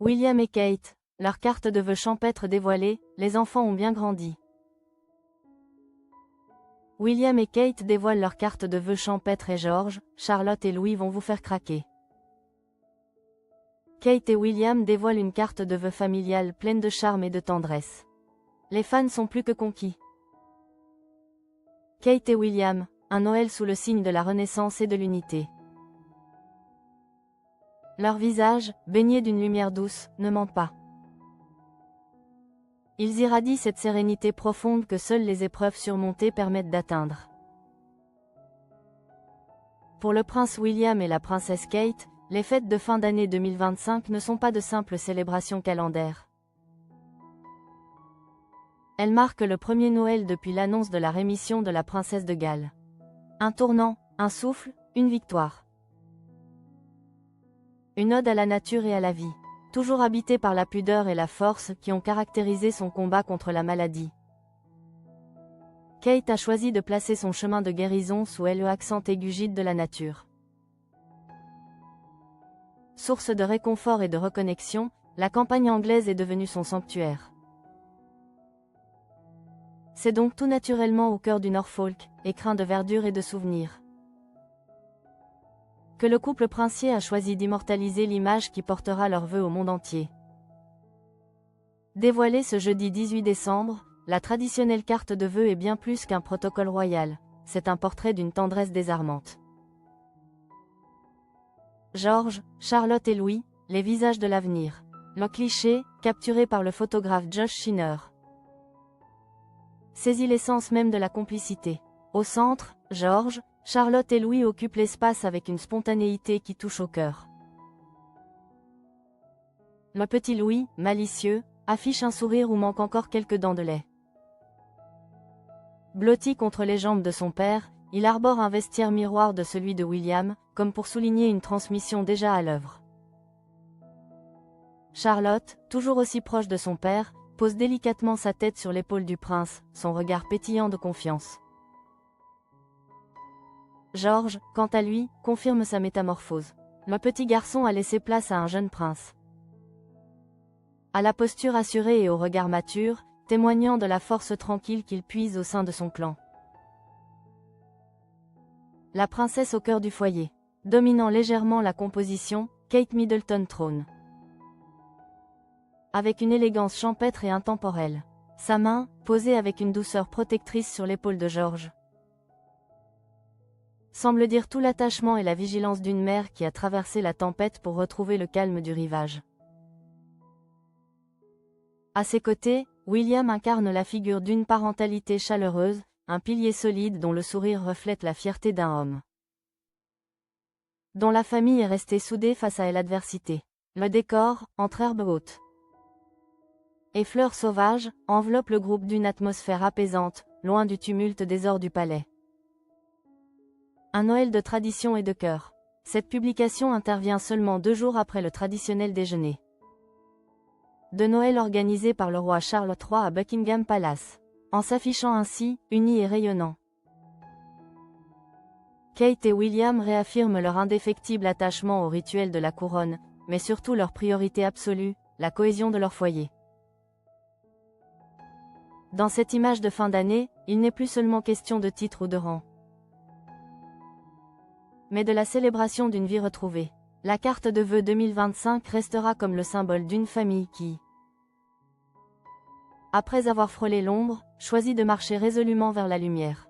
William et Kate, leur carte de vœux champêtre dévoilée, les enfants ont bien grandi. William et Kate dévoilent leur carte de vœux champêtre et George, Charlotte et Louis vont vous faire craquer. Kate et William dévoilent une carte de vœux familiale pleine de charme et de tendresse. Les fans sont plus que conquis. Kate et William, un Noël sous le signe de la renaissance et de l'unité. Leurs visages, baignés d'une lumière douce, ne mentent pas. Ils irradient cette sérénité profonde que seules les épreuves surmontées permettent d'atteindre. Pour le prince William et la princesse Kate, les fêtes de fin d'année 2025 ne sont pas de simples célébrations calendaires. Elles marquent le premier Noël depuis l'annonce de la rémission de la princesse de Galles. Un tournant, un souffle, une victoire. Une ode à la nature et à la vie. Toujours habité par la pudeur et la force qui ont caractérisé son combat contre la maladie. Kate a choisi de placer son chemin de guérison sous le accent aigu de la nature. Source de réconfort et de reconnexion, la campagne anglaise est devenue son sanctuaire. C'est donc tout naturellement au cœur du Norfolk, écrin de verdure et de souvenirs, que le couple princier a choisi d'immortaliser l'image qui portera leurs vœux au monde entier. Dévoilée ce jeudi 18 décembre, la traditionnelle carte de vœux est bien plus qu'un protocole royal, c'est un portrait d'une tendresse désarmante. George, Charlotte et Louis, les visages de l'avenir. Le cliché, capturé par le photographe Josh Schinner, saisit l'essence même de la complicité. Au centre, George, Charlotte et Louis occupent l'espace avec une spontanéité qui touche au cœur. Le petit Louis, malicieux, affiche un sourire où manquent encore quelques dents de lait. Blotti contre les jambes de son père, il arbore un vestiaire miroir de celui de William, comme pour souligner une transmission déjà à l'œuvre. Charlotte, toujours aussi proche de son père, pose délicatement sa tête sur l'épaule du prince, son regard pétillant de confiance. George, quant à lui, confirme sa métamorphose. Le petit garçon a laissé place à un jeune prince. À la posture assurée et au regard mature, témoignant de la force tranquille qu'il puise au sein de son clan. La princesse au cœur du foyer. Dominant légèrement la composition, Kate Middleton trône. Avec une élégance champêtre et intemporelle. Sa main, posée avec une douceur protectrice sur l'épaule de George, semble dire tout l'attachement et la vigilance d'une mère qui a traversé la tempête pour retrouver le calme du rivage. À ses côtés, William incarne la figure d'une parentalité chaleureuse, un pilier solide dont le sourire reflète la fierté d'un homme, dont la famille est restée soudée face à l'adversité. Le décor, entre herbes hautes et fleurs sauvages, enveloppe le groupe d'une atmosphère apaisante, loin du tumulte des ors du palais. Un Noël de tradition et de cœur. Cette publication intervient seulement 2 jours après le traditionnel déjeuner de Noël organisé par le roi Charles III à Buckingham Palace, en s'affichant ainsi, unis et rayonnants. Kate et William réaffirment leur indéfectible attachement au rituel de la couronne, mais surtout leur priorité absolue, la cohésion de leur foyer. Dans cette image de fin d'année, il n'est plus seulement question de titre ou de rang, mais de la célébration d'une vie retrouvée. La carte de vœux 2025 restera comme le symbole d'une famille qui, après avoir frôlé l'ombre, choisit de marcher résolument vers la lumière.